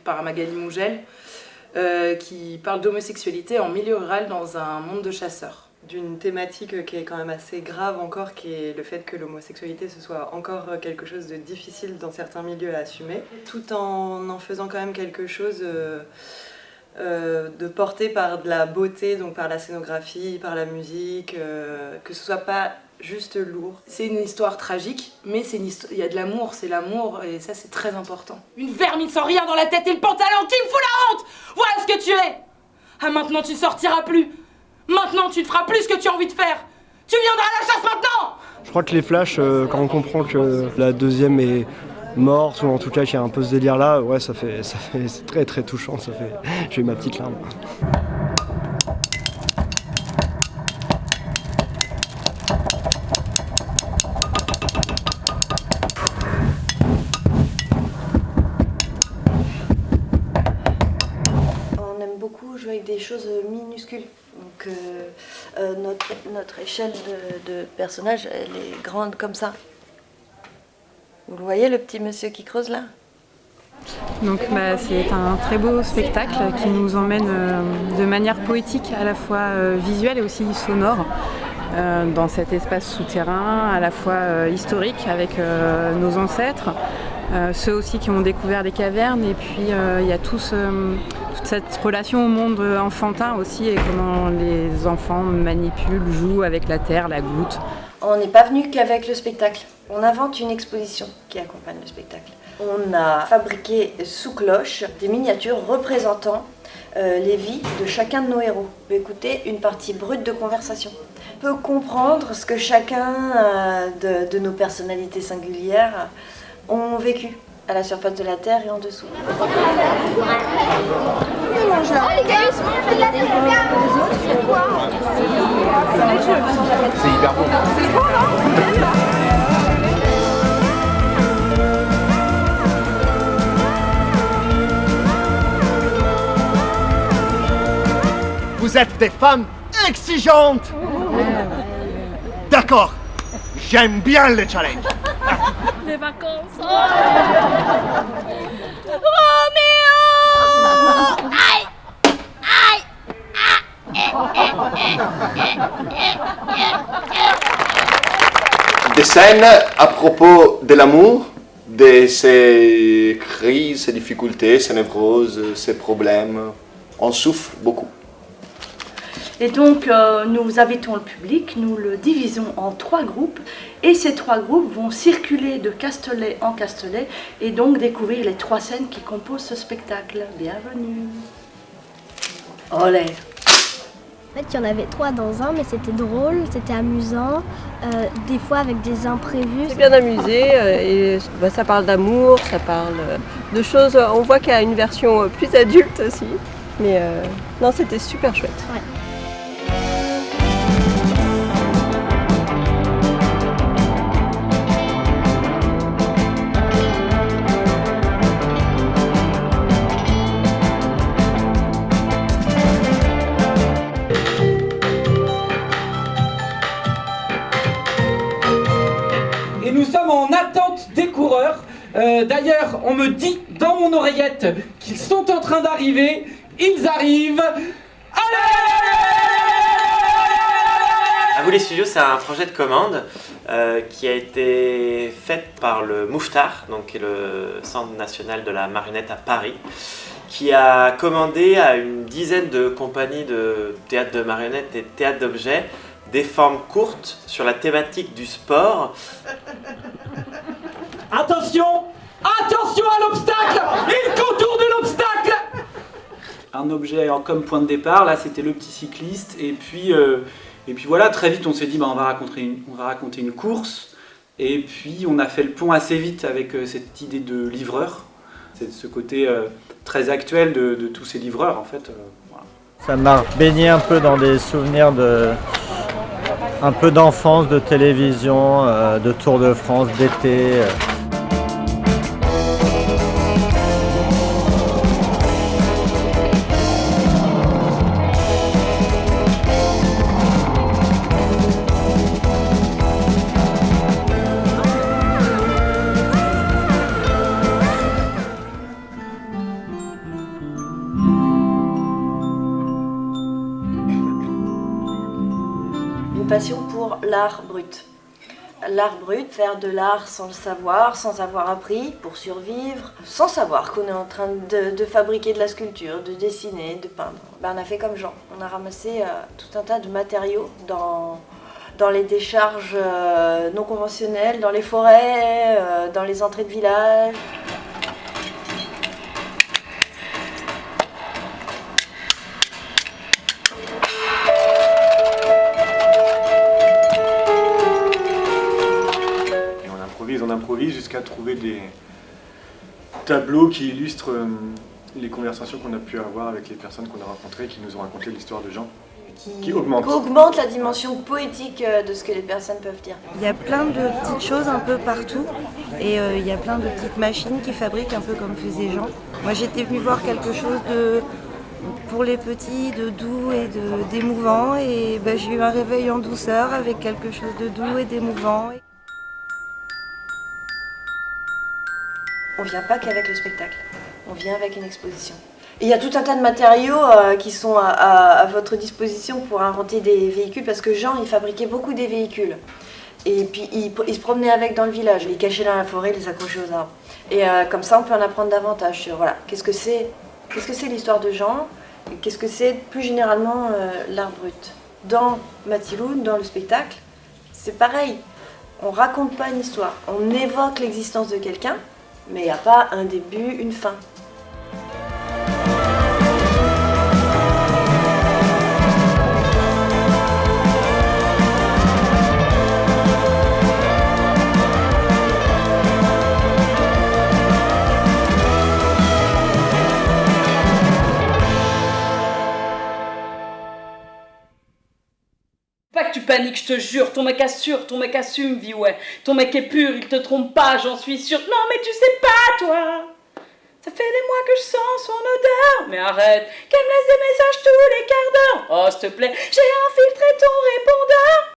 par Magali Mougel, qui parle d'homosexualité en milieu rural dans un monde de chasseurs. D'une thématique qui est quand même assez grave encore, qui est le fait que l'homosexualité ce soit encore quelque chose de difficile dans certains milieux à assumer, tout en faisant quand même quelque chose de porté par de la beauté, donc par la scénographie, par la musique, que ce soit pas juste lourd. C'est une histoire tragique, mais il y a de l'amour, c'est l'amour, et ça c'est très important. Une vermine sans rien dans la tête et le pantalon qui me fout la honte. Voilà ce que tu es. Ah, maintenant tu sortiras plus. Maintenant tu ne feras plus ce que tu as envie de faire. Tu viendras à la chasse maintenant. Je crois que les flashs, quand on comprend que la deuxième est morte, ou en tout cas qu'il y a un peu ce délire là, ouais, c'est très très touchant, j'ai eu ma petite larme. On aime beaucoup jouer avec des choses minuscules. Donc notre échelle de personnage, elle est grande comme ça. Vous le voyez, le petit monsieur qui creuse là ? Donc c'est un très beau spectacle qui nous emmène de manière poétique, à la fois visuelle et aussi sonore, dans cet espace souterrain, à la fois historique avec nos ancêtres, ceux aussi qui ont découvert les cavernes, et puis il y a toute cette relation au monde enfantin aussi, et comment les enfants manipulent, jouent avec la terre, la goutte. On n'est pas venu qu'avec le spectacle. On invente une exposition qui accompagne le spectacle. On a fabriqué sous cloche des miniatures représentant les vies de chacun de nos héros. On peut écouter une partie brute de conversation. On peut comprendre ce que chacun de nos personnalités singulières ont vécu à la surface de la Terre et en dessous. C'est hyper bon. C'est bon, non ? Vous êtes des femmes exigeantes. D'accord, j'aime bien le challenge. Les vacances. Des scènes à propos de l'amour, de ses crises, ses difficultés, ses névroses, ses problèmes. On souffre beaucoup. Et donc, nous invitons le public, nous le divisons en 3 groupes, et ces 3 groupes vont circuler de Castelet en Castelet, et donc découvrir les 3 scènes qui composent ce spectacle. Bienvenue. Olé. En fait, il y en avait 3 dans un, mais c'était drôle, c'était amusant, des fois avec des imprévus. C'est bien amusé, et ça parle d'amour, ça parle de choses, on voit qu'il y a une version plus adulte aussi, mais non, c'était super chouette. Ouais. Et nous sommes en attente des coureurs. D'ailleurs, on me dit dans mon oreillette qu'ils sont en train d'arriver. Ils arrivent. Allez! À vous les studios, c'est un projet de commande qui a été fait par le Mouffetard, donc qui est le Centre national de la marionnette à Paris, qui a commandé à une dizaine de compagnies de théâtre de marionnettes et théâtre d'objets des formes courtes sur la thématique du sport. Attention! Attention à l'obstacle! Il contourne l'obstacle! Un objet comme point de départ, là c'était le petit cycliste, et puis voilà, très vite on s'est dit on va raconter une course, et puis on a fait le pont assez vite avec cette idée de livreur. C'est ce côté très actuel de tous ces livreurs en fait. Voilà. Ça m'a baigné un peu dans des souvenirs un peu d'enfance, de télévision, de Tour de France, d'été. l'art brut. L'art brut, faire de l'art sans le savoir, sans avoir appris pour survivre, sans savoir qu'on est en train de fabriquer de la sculpture, de dessiner, de peindre. Ben, on a fait comme Jean, on a ramassé tout un tas de matériaux dans les décharges non conventionnelles, dans les forêts, dans les entrées de village. On improvise jusqu'à trouver des tableaux qui illustrent les conversations qu'on a pu avoir avec les personnes qu'on a rencontrées, qui nous ont raconté l'histoire de Jean, qui augmente la dimension poétique de ce que les personnes peuvent dire. Il y a plein de petites choses un peu partout et il y a plein de petites machines qui fabriquent un peu comme faisait Jean. Moi j'étais venue voir quelque chose pour les petits, de doux et d'émouvant et j'ai eu un réveil en douceur avec quelque chose de doux et d'émouvant. On vient pas qu'avec le spectacle, on vient avec une exposition. Et il y a tout un tas de matériaux qui sont à votre disposition pour inventer des véhicules, parce que Jean, il fabriquait beaucoup des véhicules. Et puis il se promenait avec dans le village, il les cachait dans la forêt, il les accrochait aux arbres. Et comme ça, on peut en apprendre davantage sur qu'est-ce que c'est l'histoire de Jean, et qu'est-ce que c'est plus généralement l'art brut. Dans Matiloun, dans le spectacle, c'est pareil. On raconte pas une histoire, on évoque l'existence de quelqu'un, mais il n'y a pas un début, une fin. Pas que tu paniques, je te jure, ton mec assure, ton mec assume, vie ouais. Ton mec est pur, il te trompe pas, j'en suis sûre. Non mais tu sais pas, toi. Ça fait des mois que je sens son odeur. Mais arrête, qu'elle me laisse des messages tous les quarts d'heure. Oh, s'il te plaît, j'ai infiltré ton répondeur.